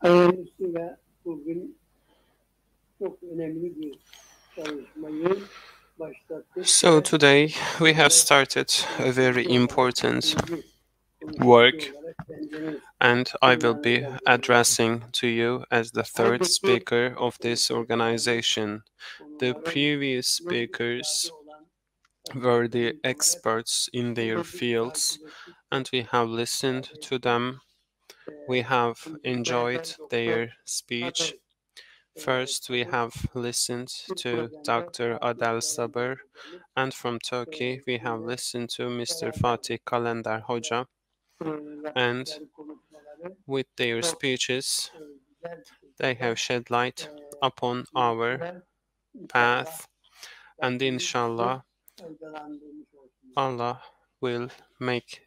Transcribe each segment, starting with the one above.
Hayırlısıyla bugün çok önemli bir çalışmayı başlattık. So today we have started a very important work, and I will be addressing to you as the third speaker of this organization. The previous speakers were the experts in their fields, and we have listened to them. We have enjoyed their speech. First, we have listened to Dr. Adel Sabır, and from Turkey, we have listened to Mr. Fatih Kalender Hoca, and with their speeches, they have shed light upon our path, and inshallah, Allah will make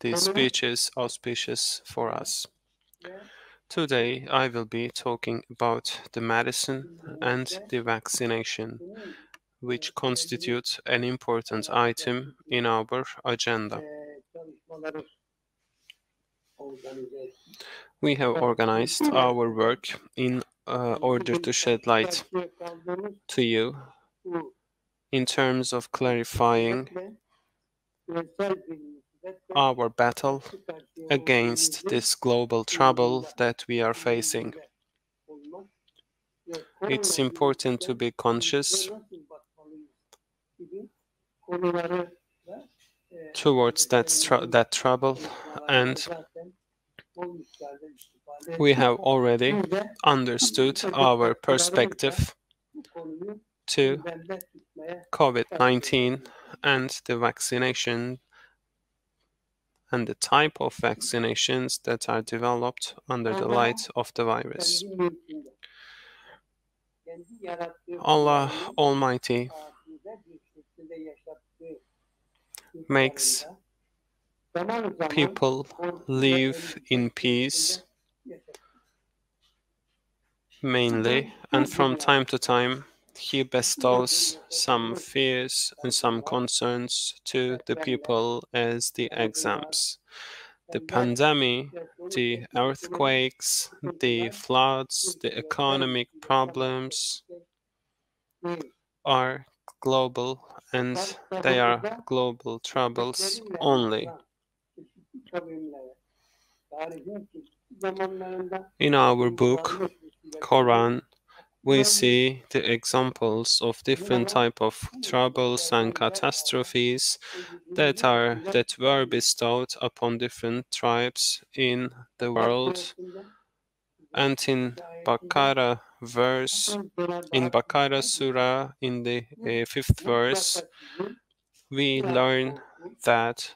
these speeches auspicious for us. Today, I will be talking about the medicine and the vaccination, which constitute an important item in our agenda. We have organized our work in order to shed light to you in terms of clarifying our battle against this global trouble that we are facing. It's important to be conscious towards that trouble, and we have already understood our perspective to COVID-19 and the vaccination and the type of vaccinations that are developed under the light of the virus. Allah Almighty makes people live in peace mainly, and from time to time He bestows some fears and some concerns to the people as the exams. The pandemic, the earthquakes, the floods, the economic problems are global, and they are global troubles only. In our book, Quran, we see the examples of different type of troubles and catastrophes that were bestowed upon different tribes in the world. And in Baqarah Surah, in the 5th verse, we learn that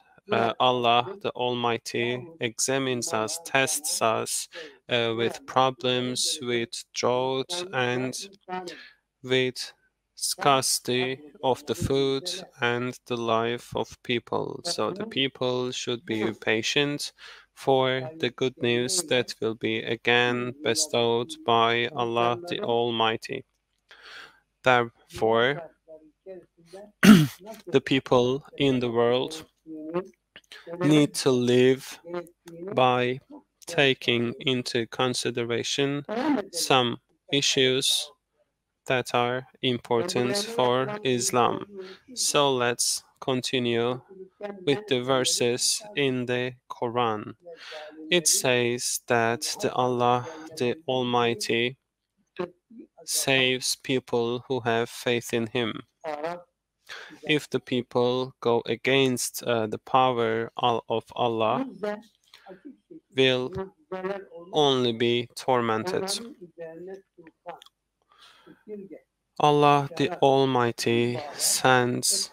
Allah the Almighty examines us, tests us with problems, with drought, and with scarcity of the food and the life of people. So the people should be patient for the good news that will be again bestowed by Allah the Almighty. Therefore, the people in the world need to live by taking into consideration some issues that are important for Islam. So let's continue with the verses in the Quran. It says that Allah the Almighty saves people who have faith in Him. If the people go against the power of Allah, will only be tormented. Allah the Almighty sends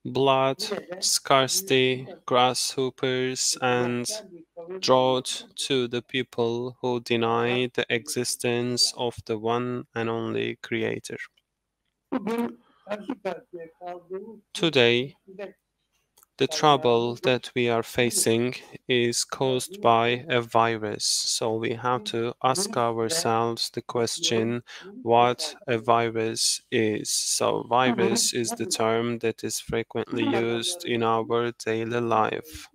blood, scarcity, grasshoppers, and drought to the people who deny the existence of the one and only Creator. Today, the trouble that we are facing is caused by a virus. So we have to ask ourselves the question what a virus is. So virus is the term that is frequently used in our daily life.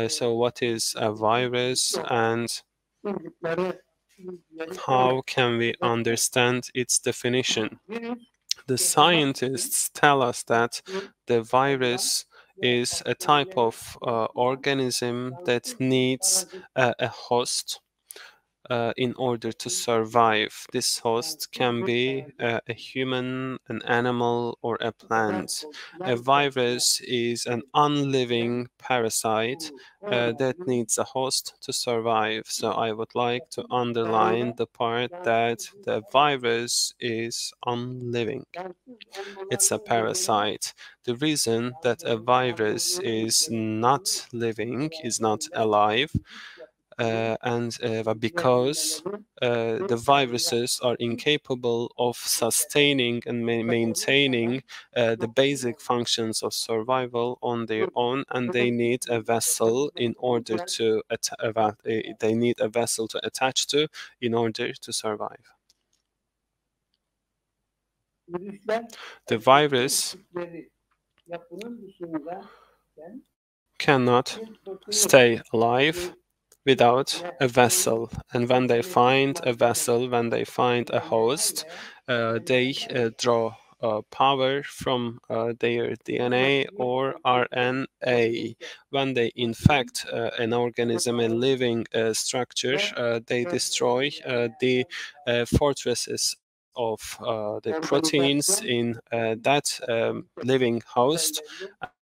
So what is a virus, and How can we understand its definition? The scientists tell us that the virus is a type of organism that needs a host in order to survive. This host can be a human, an animal, or a plant. A virus is an unliving parasite that needs a host to survive. So I would like to underline the part that the virus is unliving. It's a parasite. The reason that a virus is not living, is not alive, because the viruses are incapable of sustaining and maintaining the basic functions of survival on their own, and they need a vessel in order to they need a vessel to attach to in order to survive. The virus cannot stay alive without a vessel, and when they find a vessel, when they find a host, they draw power from their DNA or RNA. When they infect an organism, a living structure, they destroy the fortresses of the proteins in that living host,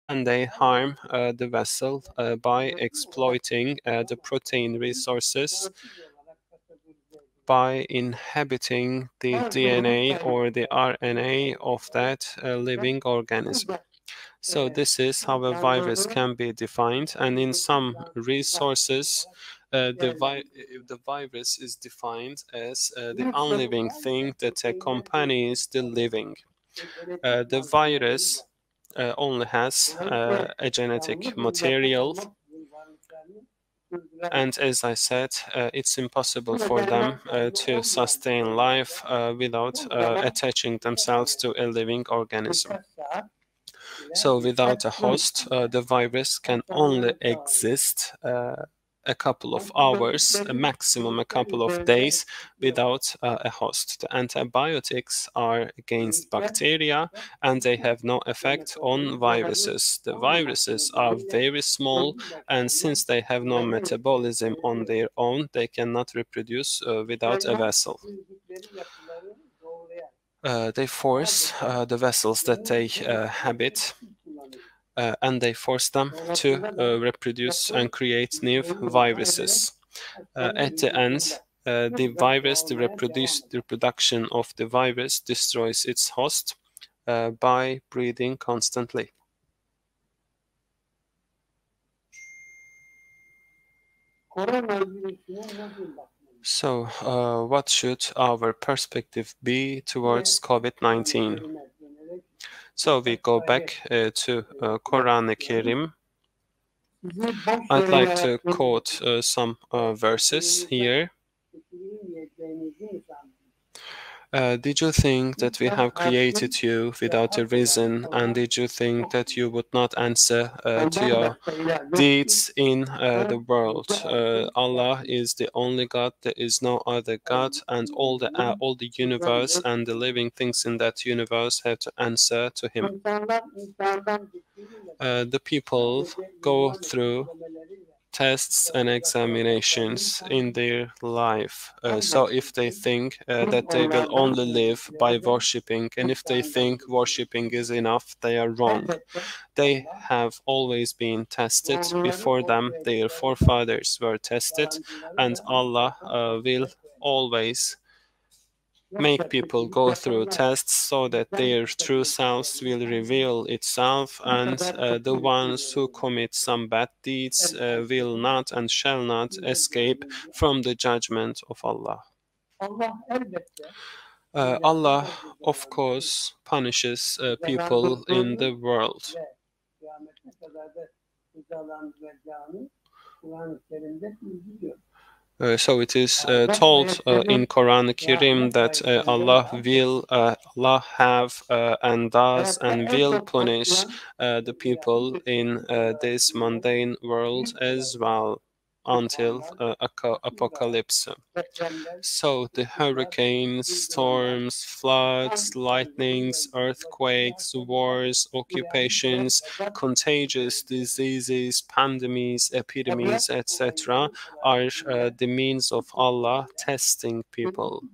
and they harm the vessel by exploiting the protein resources, by inhabiting the DNA or the RNA of that living organism. So this is how a virus can be defined, and in some resources the virus is defined as the unliving thing that accompanies the living. The virus only has a genetic material, and as I said, it's impossible for them to sustain life without attaching themselves to a living organism. So without a host, the virus can only exist a couple of hours, a maximum a couple of days, without a host. The antibiotics are against bacteria, and they have no effect on viruses. The viruses are very small, and since they have no metabolism on their own, they cannot reproduce without a vessel. They force the vessels that they habit, and they force them to reproduce and create new viruses. At the end, the virus, the reproduction of the virus destroys its host by breeding constantly. So, what should our perspective be towards COVID-19? So we go back to Quran-ı Kerim. I'd like to quote some verses here. Did you think that we have created you without a reason, and did you think that you would not answer to your deeds in the world? Allah is the only God, there is no other God, and all the universe and the living things in that universe have to answer to Him. The people go through tests and examinations in their life. So if they think that they will only live by worshipping, and if they think worshipping is enough, they are wrong. They have always been tested. Before them, their forefathers were tested, and Allah will always make people go through tests so that their true selves will reveal itself, and the ones who commit some bad deeds will not and shall not escape from the judgment of Allah. Allah, of course, punishes people in the world. So it is told in Quran Karim that Allah have and does and will punish the people in this mundane world as well. until apocalypse. So the hurricanes, storms, floods, lightnings, earthquakes, wars, occupations, contagious diseases, pandemics, epidemics, etc. are the means of Allah testing people.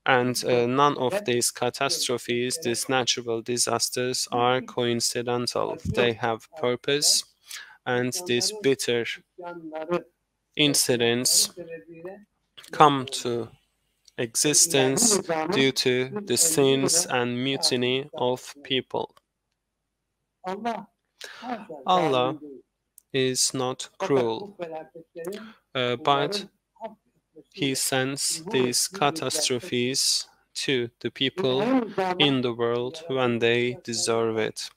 And none of these catastrophes, these natural disasters, are coincidental. They have purpose, and these bitter incidents come to existence due to the sins and mutiny of people. Allah is not cruel, but He sends these catastrophes to the people in the world when they deserve it.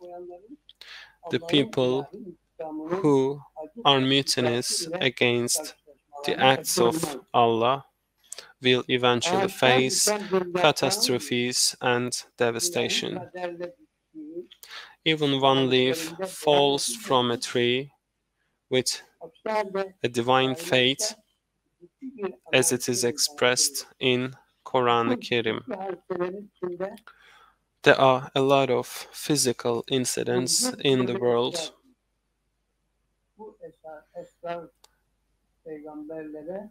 The people who are mutinous against the acts of Allah will eventually face catastrophes and devastation. Even one leaf falls from a tree with a divine fate, as it is expressed in Quran Kerim. There are a lot of physical incidents in the world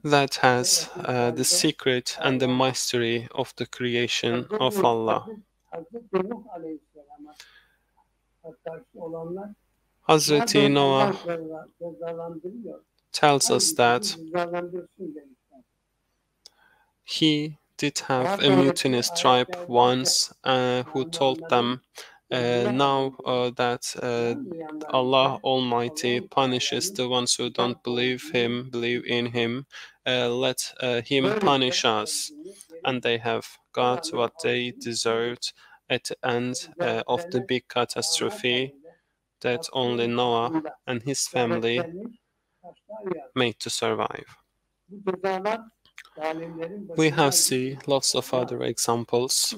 that has the secret and the mystery of the creation of Allah. Hazreti Noah tells us that he did have a mutinous tribe once who told them, now that Allah Almighty punishes the ones who don't believe in Him, let Him punish us. And they have got what they deserved at the end of the big catastrophe that only Noah and his family made to survive. We have seen lots of other examples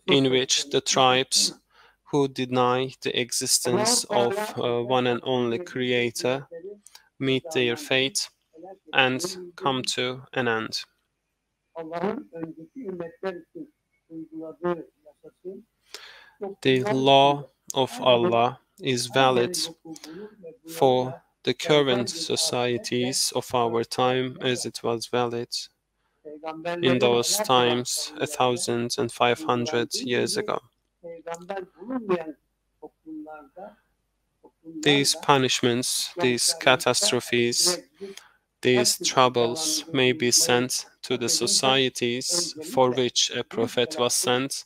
in which the tribes who deny the existence of one and only Creator meet their fate and come to an end. The law of Allah is valid for the current societies of our time as it was valid in those times 1,500 years ago. These punishments, these catastrophes, these troubles may be sent to the societies for which a prophet was sent,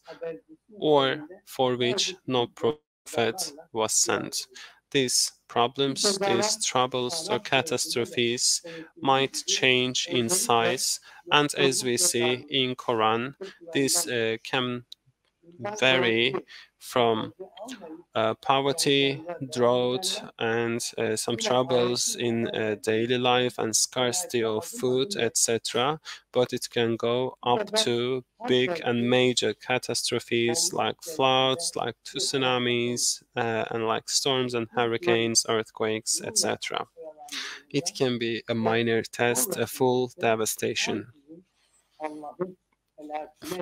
or for which no prophet was sent. These problems, these troubles or catastrophes might change in size, and as we see in Quran, this can vary from poverty, drought, and some troubles in daily life and scarcity of food, etc. But it can go up to big and major catastrophes like floods, like tsunamis, and like storms and hurricanes, earthquakes, etc. It can be a minor test, a full devastation.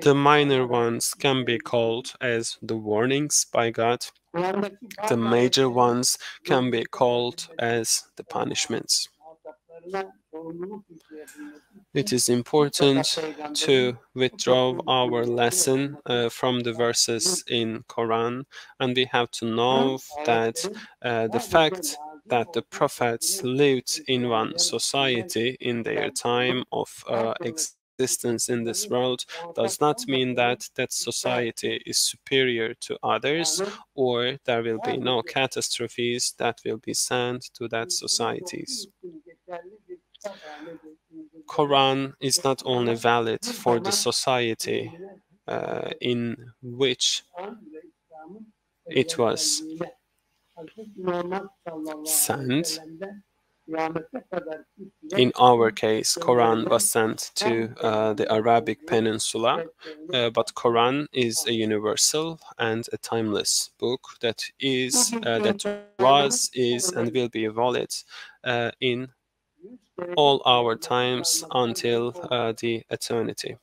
The minor ones can be called as the warnings by God. The major ones can be called as the punishments. It is important to withdraw our lesson from the verses in Quran, and we have to know that the fact that the prophets lived in one society in their time of existence in this world does not mean that that society is superior to others, or there will be no catastrophes that will be sent to that societies. Quran is not only valid for the society in which it was sent. In our case, Quran was sent to the Arabic Peninsula, but Quran is a universal and a timeless book that is, and will be valid in all our times until the eternity.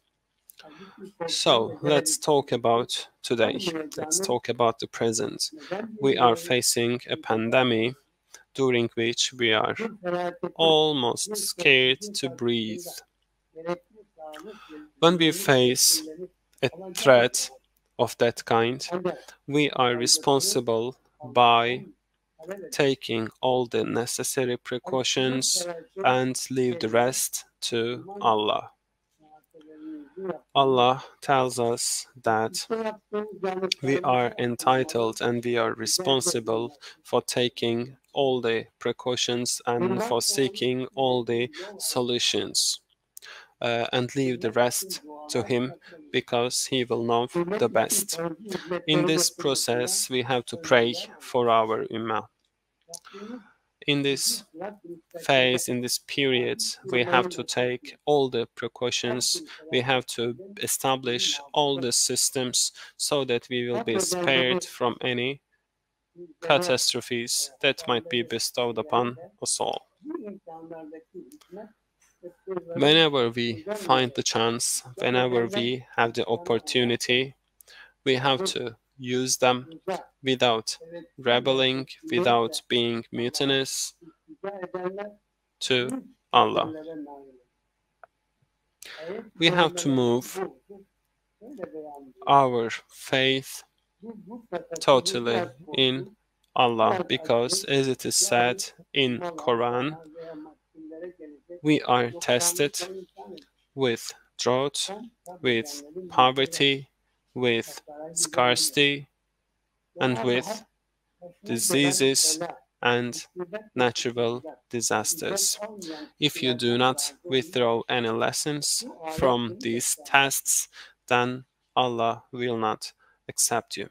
So let's talk about today. Let's talk about the present. We are facing a pandemic during which we are almost scared to breathe. When we face a threat of that kind, we are responsible by taking all the necessary precautions and leave the rest to Allah. Allah tells us that we are entitled and we are responsible for taking all the precautions and for seeking all the solutions. And leave the rest to Him because He will know the best. In this process, we have to pray for our Ummah. In this phase, in this period, we have to take all the precautions, we have to establish all the systems so that we will be spared from any catastrophes that might be bestowed upon us all. Whenever we find the chance, whenever we have the opportunity, we have to use them without rebelling, without being mutinous to Allah. We have to move our faith totally in Allah because, as it is said in Quran, we are tested with drought, with poverty, with scarcity, and with diseases and natural disasters. If you do not withdraw any lessons from these tests, then Allah will not accept you.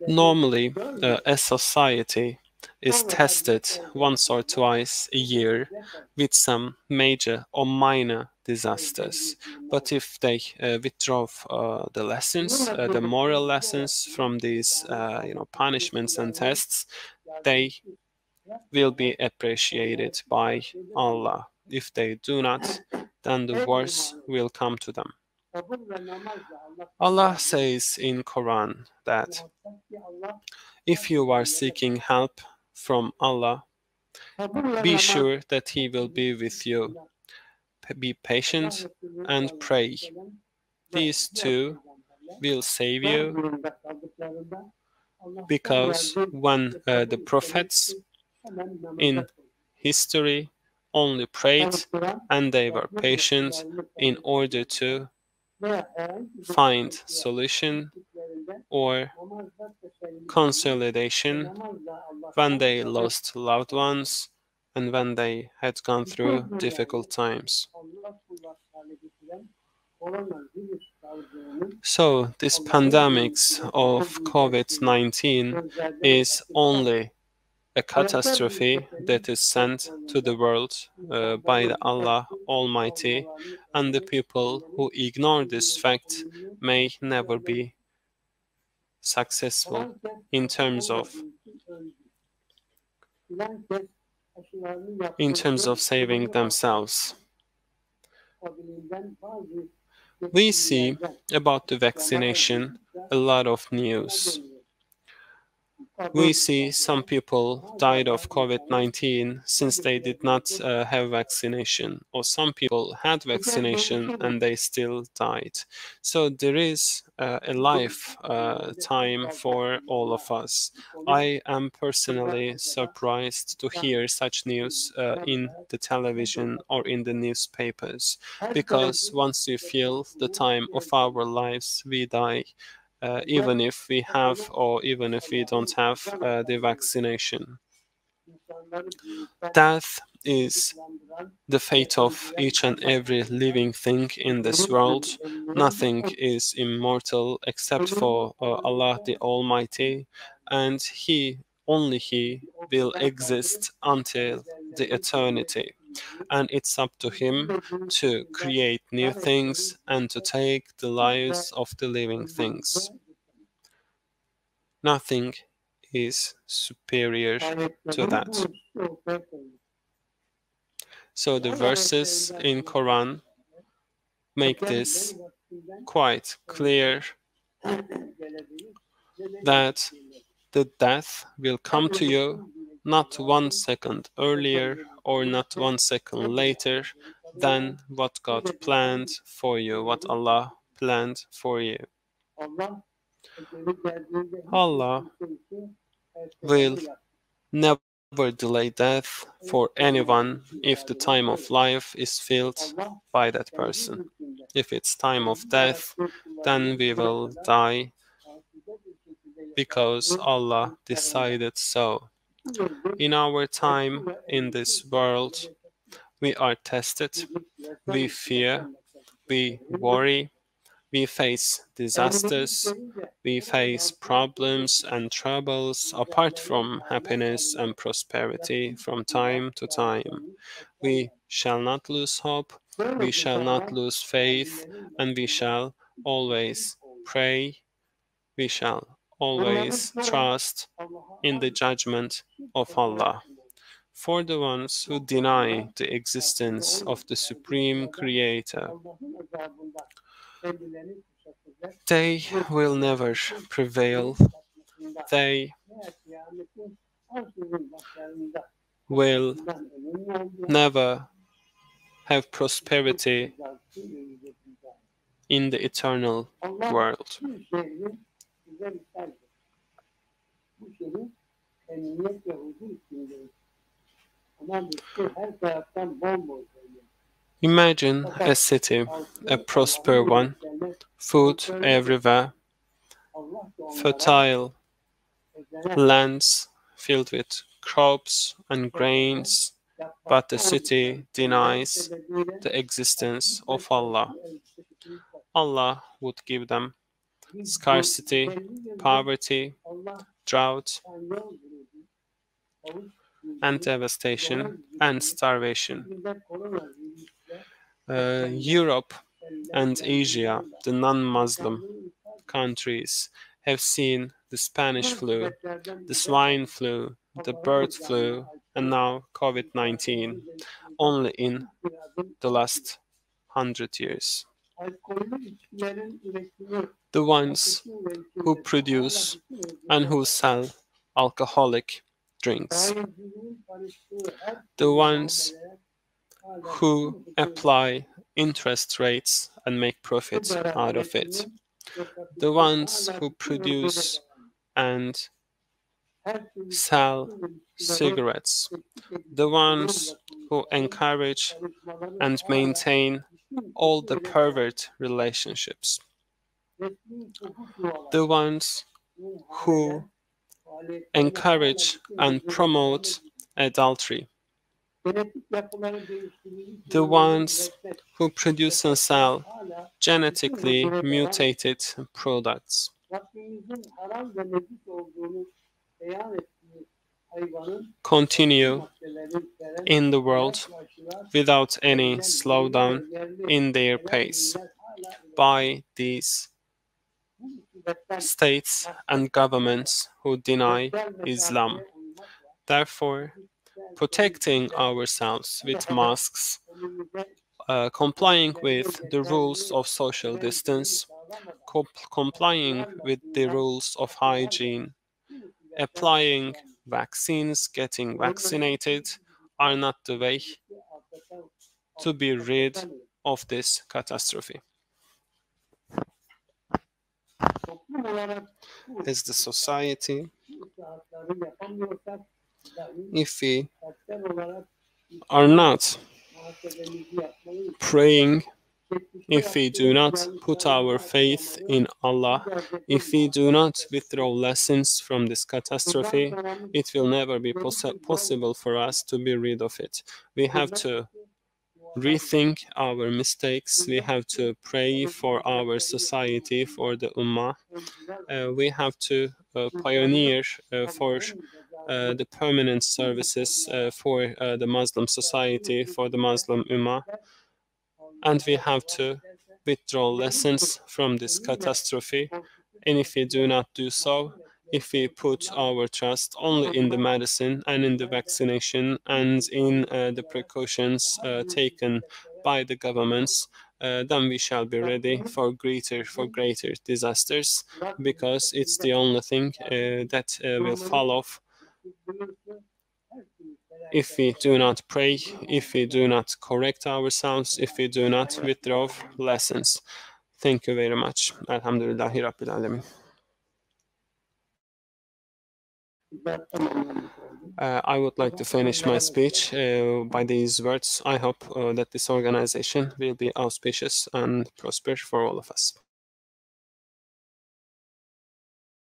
Normally, a society is tested once or twice a year with some major or minor disasters. But if they withdraw the lessons, the moral lessons from these punishments and tests, they will be appreciated by Allah. If they do not, then the worst will come to them. Allah says in Quran that if you are seeking help from Allah, be sure that He will be with you. Be patient and pray. These two will save you, because when the prophets in history only prayed and they were patient in order to find solution or consolidation when they lost loved ones and when they had gone through difficult times. So this pandemic of COVID-19 is only a catastrophe that is sent to the world by the Allah Almighty, and the people who ignore this fact may never be successful in terms of saving themselves. We see about the vaccination a lot of news. We see some people died of COVID-19 since they did not have vaccination, or some people had vaccination and they still died. So there is a life time for all of us. I am personally surprised to hear such news in the television or in the newspapers, because once we feel the time of our lives, we die. Even if we have or even if we don't have the vaccination. Death is the fate of each and every living thing in this world. Nothing is immortal except for Allah the Almighty, and only He will exist until the eternity. And it's up to Him to create new things and to take the lives of the living things. Nothing is superior to that. So the verses in Quran make this quite clear that the death will come to you not 1 second earlier or not 1 second later than what God planned for you, what Allah planned for you. Allah will never delay death for anyone if the time of life is filled by that person. If it's time of death, then we will die because Allah decided so. In our time in this world, we are tested, we fear, we worry, we face disasters, we face problems and troubles apart from happiness and prosperity from time to time. We shall not lose hope, we shall not lose faith, and we shall always pray, we shall always trust in the judgment of Allah. For the ones who deny the existence of the Supreme Creator, they will never prevail. They will never have prosperity in the eternal world. Imagine a city, a prosperous one, food everywhere, fertile lands filled with crops and grains, but the city denies the existence of Allah. Allah would give them scarcity, poverty, drought, and devastation and starvation. Europe and Asia, the non-Muslim countries, have seen the Spanish flu, the swine flu, the bird flu, and now COVID-19 only in the last 100 years. The ones who produce and who sell alcoholic drinks, the ones who apply interest rates and make profits out of it, the ones who produce and sell cigarettes, the ones who encourage and maintain all the pervert relationships, the ones who encourage and promote adultery, the ones who produce and sell genetically mutated products, continue in the world without any slowdown in their pace by these states and governments who deny Islam. Therefore, protecting ourselves with masks, complying with the rules of social distance, complying with the rules of hygiene, applying vaccines, getting vaccinated are not the way to be rid of this catastrophe. As the society, if we are not praying, if we do not put our faith in Allah, if we do not withdraw lessons from this catastrophe, it will never be possible for us to be rid of it. We have to rethink our mistakes. We have to pray for our society, for the Ummah. We have to pioneer for the permanent services for the Muslim society, for the Muslim Ummah. And we have to withdraw lessons from this catastrophe. And if we do not do so, if we put our trust only in the medicine and in the vaccination and in the precautions taken by the governments, then we shall be ready for greater disasters, because it's the only thing that will follow if we do not pray, if we do not correct ourselves, if we do not withdraw lessons. Thank you very much. Elhamdülillahi Rabbil Alemin. I would like to finish my speech by these words. I hope that this organization will be auspicious and prosperous for all of us.